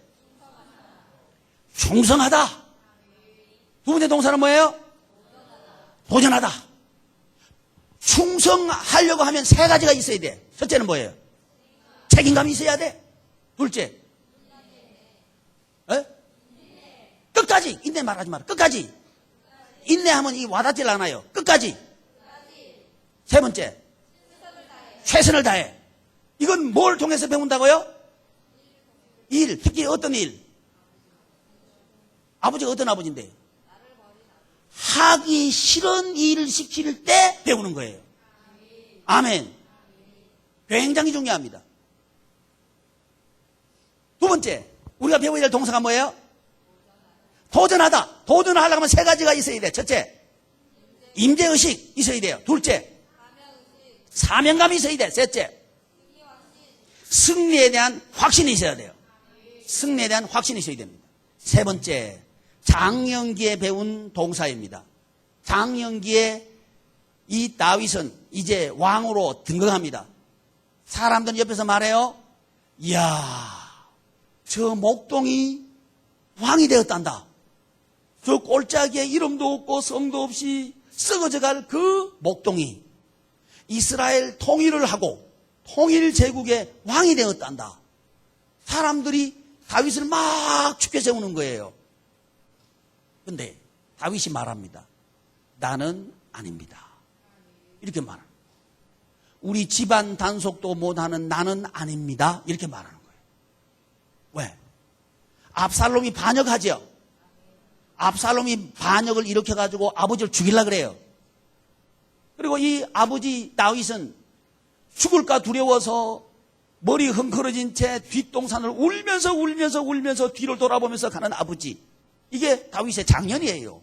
충성하다. 두 번째 동사는 뭐예요? 도전하다. 충성하려고 하면 세 가지가 있어야 돼. 첫째는 뭐예요? 책임감이 있어야 돼. 둘째, 끝까지. 인내 말하지 마라. 끝까지. 인내하면 이 와닿질 않아요. 끝까지. 세 번째, 최선을 다해. 이건 뭘 통해서 배운다고요? 일. 특히 어떤 일? 아버지가 어떤 아버지인데? 하기 싫은 일을 시킬 때 배우는 거예요. 아멘. 굉장히 중요합니다. 두 번째, 우리가 배워야 될 동사가 뭐예요? 도전하다. 도전하려면 세 가지가 있어야 돼. 첫째, 임재의식 있어야 돼요. 둘째, 사명감이 있어야 돼. 셋째, 승리에 대한 확신이 있어야 돼요. 승리에 대한 확신이 있어야 됩니다. 세 번째, 장년기에 배운 동사입니다. 장년기에 이 다윗은 이제 왕으로 등극합니다. 사람들은 옆에서 말해요. 이야, 저 목동이 왕이 되었단다. 저 꼴짜기에 이름도 없고 성도 없이 썩어져갈 그 목동이 이스라엘 통일을 하고 통일 제국의 왕이 되었단다. 사람들이 다윗을 막 축켜 세우는 거예요. 근데 다윗이 말합니다. 나는 아닙니다. 이렇게 말합니다. 우리 집안 단속도 못하는 나는 아닙니다. 이렇게 말하는 거예요. 왜? 압살롬이 반역하죠. 압살롬이 반역을 일으켜가지고 아버지를 죽이려고 그래요. 그리고 이 아버지 다윗은 죽을까 두려워서 머리 흥커러진 채 뒷동산을 울면서 뒤를 돌아보면서 가는 아버지. 이게 다윗의 장년이에요.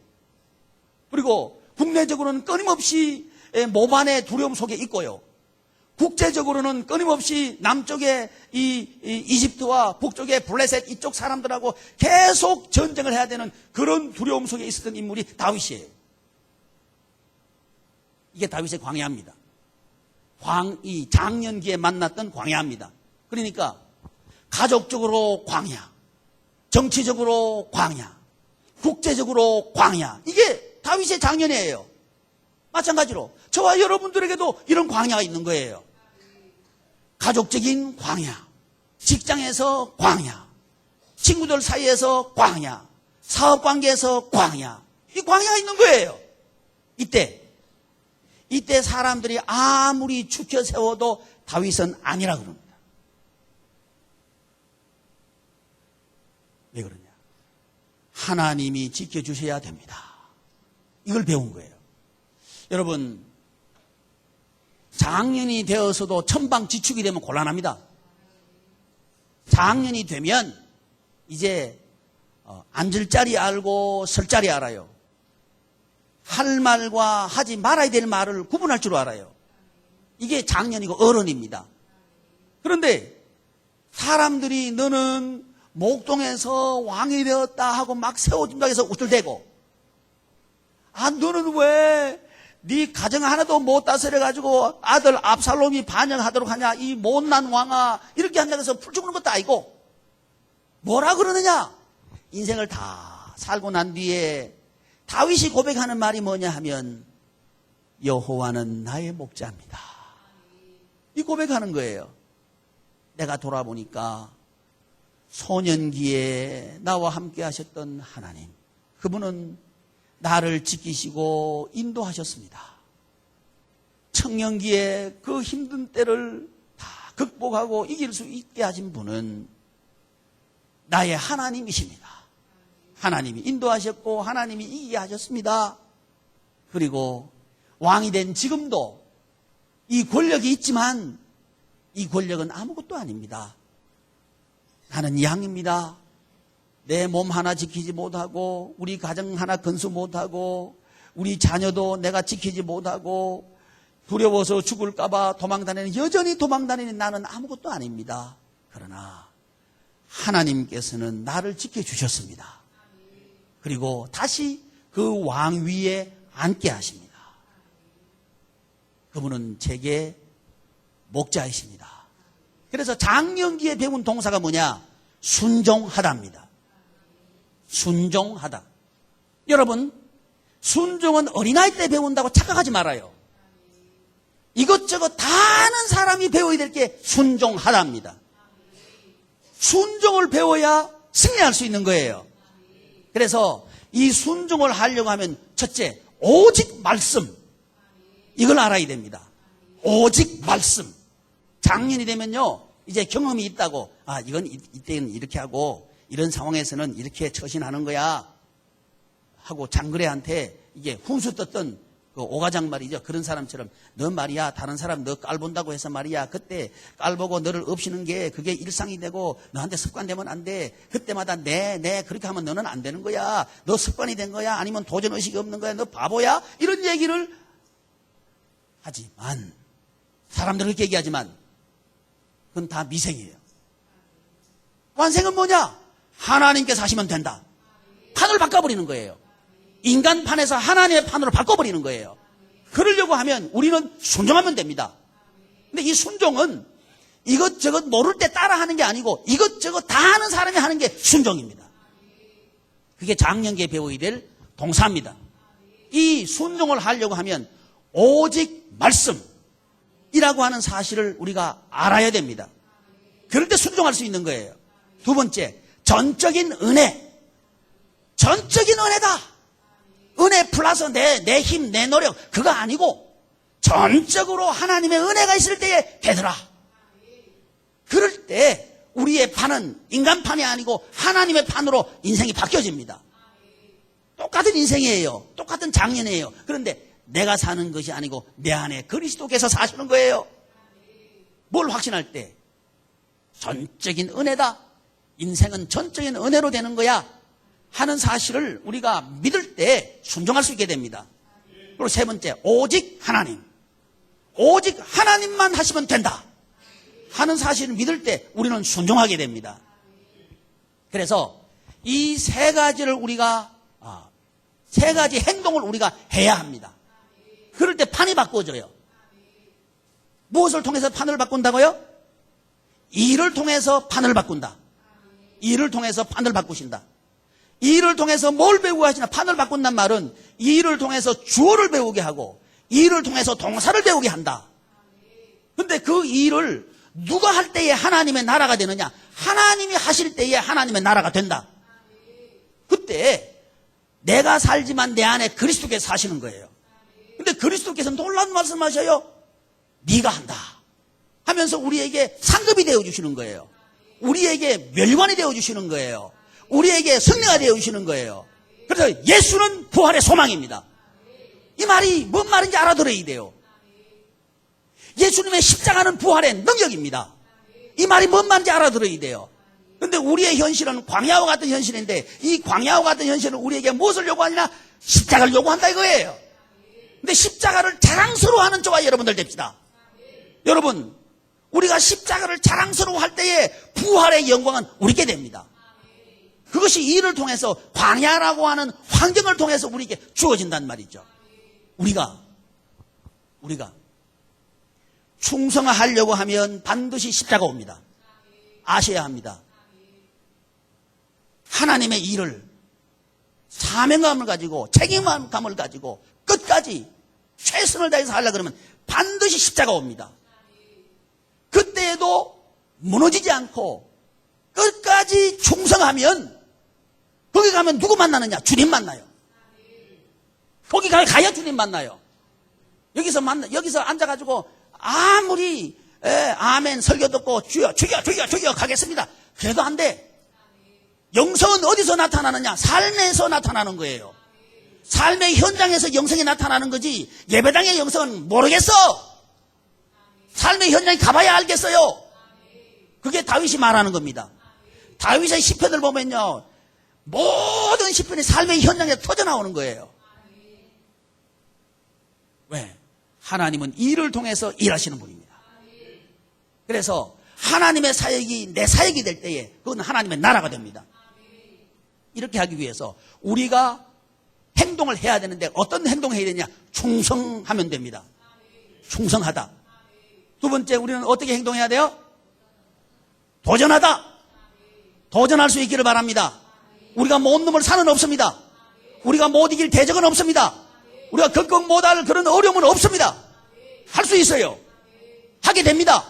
그리고 국내적으로는 끊임없이 모반의 두려움 속에 있고요. 국제적으로는 끊임없이 남쪽의 이집트와 북쪽의 블레셋 이쪽 사람들하고 계속 전쟁을 해야 되는 그런 두려움 속에 있었던 인물이 다윗이에요. 이게 다윗의 광야입니다. 이 장년기에 만났던 광야입니다. 그러니까 가족적으로 광야, 정치적으로 광야, 국제적으로 광야. 이게 다윗의 장년이에요. 마찬가지로 저와 여러분들에게도 이런 광야가 있는 거예요. 가족적인 광야, 직장에서 광야, 친구들 사이에서 광야, 사업관계에서 광야. 이 광야가 있는 거예요. 이때 사람들이 아무리 축혀 세워도 다윗은 아니라 그럽니다. 왜 그러냐? 하나님이 지켜주셔야 됩니다. 이걸 배운 거예요. 여러분, 장년이 되어서도 천방지축이 되면 곤란합니다. 장년이 되면 이제 앉을 자리 알고 설 자리 알아요. 할 말과 하지 말아야 될 말을 구분할 줄 알아요. 이게 장년이고 어른입니다. 그런데 사람들이 너는 목동에서 왕이 되었다 하고 막 세워준다고 해서 우쭐대고, 너는 왜 네 가정 하나도 못 다스려가지고 아들 압살롬이 반역하도록 하냐, 이 못난 왕아, 이렇게 한다고 해서 풀죽는 것도 아니고, 뭐라 그러느냐? 인생을 다 살고 난 뒤에 다윗이 고백하는 말이 뭐냐 하면, 여호와는 나의 목자입니다. 이 고백하는 거예요. 내가 돌아보니까 소년기에 나와 함께 하셨던 하나님, 그분은 나를 지키시고 인도하셨습니다. 청년기에 그 힘든 때를 다 극복하고 이길 수 있게 하신 분은 나의 하나님이십니다. 하나님이 인도하셨고 하나님이 이기게 하셨습니다. 그리고 왕이 된 지금도 이 권력이 있지만 이 권력은 아무것도 아닙니다. 나는 양입니다. 내 몸 하나 지키지 못하고, 우리 가정 하나 건수 못하고, 우리 자녀도 내가 지키지 못하고, 두려워서 죽을까봐 여전히 도망다니는 나는 아무것도 아닙니다. 그러나 하나님께서는 나를 지켜주셨습니다. 그리고 다시 그 왕 위에 앉게 하십니다. 그분은 제게 목자이십니다. 그래서 장년기에 배운 동사가 뭐냐? 순종하다입니다. 순종하다. 여러분, 순종은 어린아이 때 배운다고 착각하지 말아요. 이것저것 다 아는 사람이 배워야 될 게 순종하다입니다. 순종을 배워야 승리할 수 있는 거예요. 그래서 이 순종을 하려고 하면 첫째, 오직 말씀. 이걸 알아야 됩니다. 오직 말씀. 장년이 되면요, 이제 경험이 있다고, 이건 이때는 이렇게 하고 이런 상황에서는 이렇게 처신하는 거야. 하고 장그래한테 이게 훈수 떴던 그 오가장 말이죠. 그런 사람처럼 너 말이야 다른 사람 너 깔본다고 해서 말이야 그때 깔보고 너를 없이는 게 그게 일상이 되고 너한테 습관되면 안 돼. 그때마다 네 그렇게 하면 너는 안 되는 거야. 너 습관이 된 거야. 아니면 도전의식이 없는 거야. 너 바보야. 이런 얘기를 하지만 사람들은 그렇게 얘기하지만 그건 다 미생이에요. 완생은 뭐냐? 하나님께서 하시면 된다. 판을 바꿔버리는 거예요. 인간 판에서 하나님의 판으로 바꿔버리는 거예요. 그러려고 하면 우리는 순종하면 됩니다. 근데 이 순종은 이것저것 모를 때 따라하는 게 아니고 이것저것 다 하는 사람이 하는 게 순종입니다. 그게 장년기에 배워야 될 동사입니다. 이 순종을 하려고 하면 오직 말씀이라고 하는 사실을 우리가 알아야 됩니다. 그럴 때 순종할 수 있는 거예요. 두 번째, 전적인 은혜. 전적인 은혜다. 은혜 플러스 내 힘, 내 노력, 그거 아니고 전적으로 하나님의 은혜가 있을 때에 되더라. 그럴 때 우리의 판은 인간판이 아니고 하나님의 판으로 인생이 바뀌어집니다. 똑같은 인생이에요. 똑같은 장년이에요. 그런데 내가 사는 것이 아니고 내 안에 그리스도께서 사시는 거예요. 뭘 확신할 때? 전적인 은혜다. 인생은 전적인 은혜로 되는 거야 하는 사실을 우리가 믿을 때 순종할 수 있게 됩니다. 그리고 세 번째, 오직 하나님. 오직 하나님만 하시면 된다 하는 사실을 믿을 때 우리는 순종하게 됩니다. 그래서 이 세 가지를 우리가 세 가지 행동을 우리가 해야 합니다. 그럴 때 판이 바꿔져요. 무엇을 통해서 판을 바꾼다고요? 일을 통해서 판을 바꾼다. 일을 통해서 판을 바꾸신다. 일을 통해서 뭘 배우게 하시나? 판을 바꾼단 말은 일을 통해서 주어를 배우게 하고 일을 통해서 동사를 배우게 한다. 근데 그 일을 누가 할 때에 하나님의 나라가 되느냐? 하나님이 하실 때에 하나님의 나라가 된다. 그때 내가 살지만 내 안에 그리스도께서 사시는 거예요. 근데 그리스도께서는 놀라운 말씀하셔요. 네가 한다 하면서 우리에게 상급이 되어주시는 거예요. 우리에게 멸관이 되어주시는 거예요. 우리에게 승리가 되어주시는 거예요. 그래서 예수는 부활의 소망입니다. 이 말이 뭔 말인지 알아들어야 돼요. 예수님의 십자가는 부활의 능력입니다. 이 말이 뭔 말인지 알아들어야 돼요. 그런데 우리의 현실은 광야와 같은 현실인데 이 광야와 같은 현실은 우리에게 무엇을 요구하느냐? 십자가를 요구한다 이거예요. 근데 십자가를 자랑스러워하는 저와 여러분들 됩시다. 여러분, 우리가 십자가를 자랑스러워할 때에 부활의 영광은 우리게 됩니다. 그것이 일을 통해서 광야라고 하는 환경을 통해서 우리에게 주어진단 말이죠. 우리가 충성하려고 하면 반드시 십자가 옵니다. 아셔야 합니다. 하나님의 일을 사명감을 가지고 책임감을 가지고 끝까지 최선을 다해서 하려고 그러면 반드시 십자가 옵니다. 그때에도 무너지지 않고 끝까지 충성하면 거기 가면 누구 만나느냐? 주님 만나요. 거기 가야 주님 만나요. 여기서 앉아가지고 아무리 아멘 설교 듣고 주여 가겠습니다. 그래도 안 돼. 영성은 어디서 나타나느냐? 삶에서 나타나는 거예요. 삶의 현장에서 영성이 나타나는 거지 예배당의 영성은 모르겠어. 삶의 현장에 가봐야 알겠어요. 그게 다윗이 말하는 겁니다. 다윗의 시편을 보면요, 모든 시편이 삶의 현장에 터져나오는 거예요. 왜? 하나님은 일을 통해서 일하시는 분입니다. 그래서 하나님의 사역이 내 사역이 될 때에 그건 하나님의 나라가 됩니다. 이렇게 하기 위해서 우리가 행동을 해야 되는데 어떤 행동을 해야 되냐? 충성하면 됩니다. 충성하다. 두 번째, 우리는 어떻게 행동해야 돼요? 도전하다. 도전할 수 있기를 바랍니다. 우리가 못 넘을 산은 없습니다. 우리가 못 이길 대적은 없습니다. 우리가 극복 못할 그런 어려움은 없습니다. 할 수 있어요. 하게 됩니다.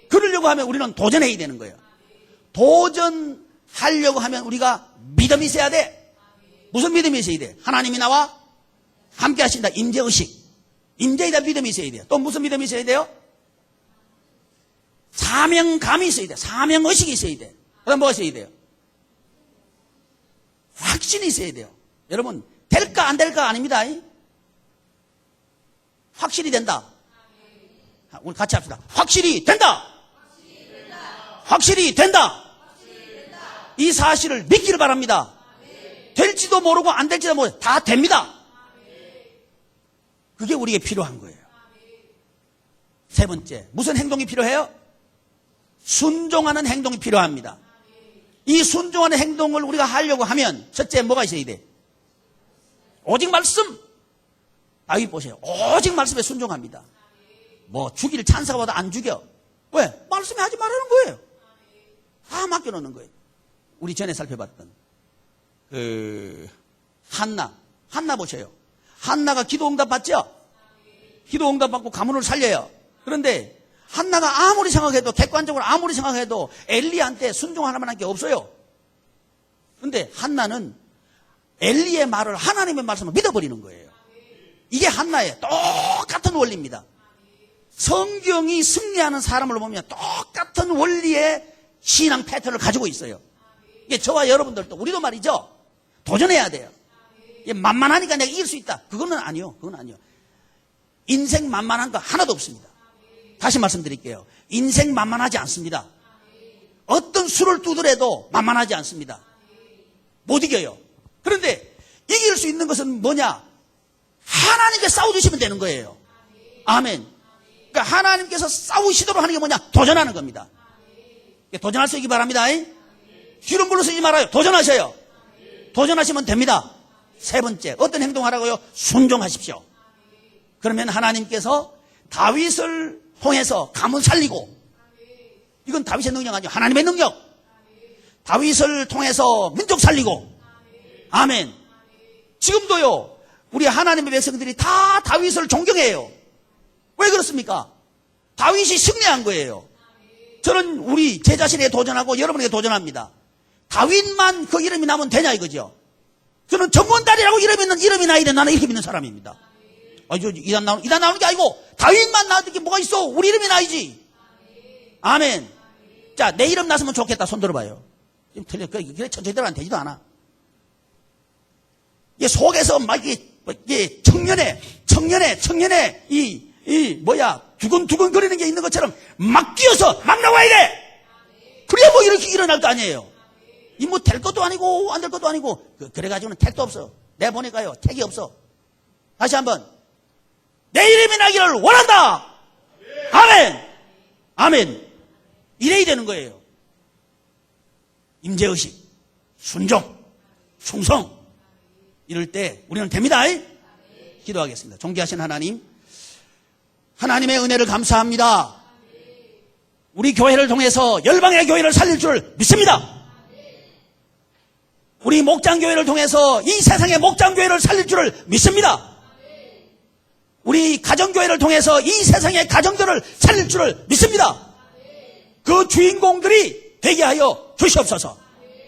그러려고 하면 우리는 도전해야 되는 거예요. 도전하려고 하면 우리가 믿음이 있어야 돼. 무슨 믿음이 있어야 돼? 하나님이 나와 함께 하신다. 임재의식. 임재이다 믿음이 있어야 돼요. 또 무슨 믿음이 있어야 돼요? 사명감이 있어야 돼. 사명의식이 있어야 돼. 그 다음 뭐가 있어야 돼요? 확신이 있어야 돼요. 여러분, 될까 안 될까 아닙니다. 확실히 된다. 우리 같이 합시다. 확실히 된다. 확실히 된다. 이 사실을 믿기를 바랍니다. 될지도 모르고 안 될지도 모르고 다 됩니다. 그게 우리에게 필요한 거예요. 세 번째, 무슨 행동이 필요해요? 순종하는 행동이 필요합니다. 이 순종하는 행동을 우리가 하려고 하면 첫째 뭐가 있어야 돼? 오직 말씀. 다윗 보세요. 오직 말씀에 순종합니다. 뭐 죽일 찬사가 와도 안 죽여. 왜? 말씀에 하지 말라는 거예요. 다 맡겨놓는 거예요. 우리 전에 살펴봤던 한나 보세요. 한나가 기도 응답 받죠? 기도 응답 받고 가문을 살려요. 그런데 한나가 아무리 생각해도, 객관적으로 아무리 생각해도 엘리한테 순종할 만한 게 없어요. 그런데 한나는 엘리의 말을, 하나님의 말씀을 믿어버리는 거예요. 이게 한나의 똑같은 원리입니다. 성경이 승리하는 사람을 보면 똑같은 원리의 신앙 패턴을 가지고 있어요. 이게 저와 여러분들도, 우리도 말이죠. 도전해야 돼요. 이게 만만하니까 내가 이길 수 있다. 그건 아니요. 인생 만만한 거 하나도 없습니다. 다시 말씀드릴게요. 인생 만만하지 않습니다. 어떤 수를 두더라도 만만하지 않습니다. 못 이겨요. 그런데 이길 수 있는 것은 뭐냐? 하나님께 싸워주시면 되는 거예요. 아멘. 그러니까 하나님께서 싸우시도록 하는 게 뭐냐? 도전하는 겁니다. 도전할 수 있기 바랍니다. 기름 불러 쓰지 말아요. 도전하셔요. 도전하시면 됩니다. 세 번째, 어떤 행동하라고요? 순종하십시오. 그러면 하나님께서 다윗을 통해서 가문 살리고, 이건 다윗의 능력 아니에요. 하나님의 능력. 다윗을 통해서 민족 살리고, 아멘. 지금도요, 우리 하나님의 백성들이 다 다윗을 존경해요. 왜 그렇습니까? 다윗이 승리한 거예요. 저는 우리 제 자신에게 도전하고 여러분에게 도전합니다. 다윗만 그 이름이 나면 되냐 이거죠. 저는 정권달이라고 이름이 나야 돼. 나는 이렇게 믿는 사람입니다. 이단 나오는 게 아니고 다윗만 나왔던 게 뭐가 있어? 우리 이름이 나야지. 아멘. 자, 내 이름 났으면 좋겠다. 손 들어봐요. 좀 틀려. 그래 천천히 들어가면 되지도 않아. 이 속에서 막 이게 청년의 두근두근 거리는 게 있는 것처럼 막 뛰어서 막 나와야 돼. 그래야 뭐 이렇게 일어날 거 아니에요. 이 뭐 될 것도 아니고 안 될 것도 아니고 그래가지고는 택도 없어. 내가 보니까요 택이 없어. 다시 한번 내 이름이 나기를 원한다. 아멘. 아멘. 이래야 되는 거예요. 임재의식, 순종, 충성 이럴 때 우리는 됩니다. 기도하겠습니다. 존귀하신 하나님, 하나님의 은혜를 감사합니다. 우리 교회를 통해서 열방의 교회를 살릴 줄 믿습니다. 우리 목장교회를 통해서 이 세상의 목장교회를 살릴 줄을 믿습니다. 우리 가정교회를 통해서 이 세상의 가정들을 살릴 줄을 믿습니다. 그 주인공들이 되게 하여 주시옵소서.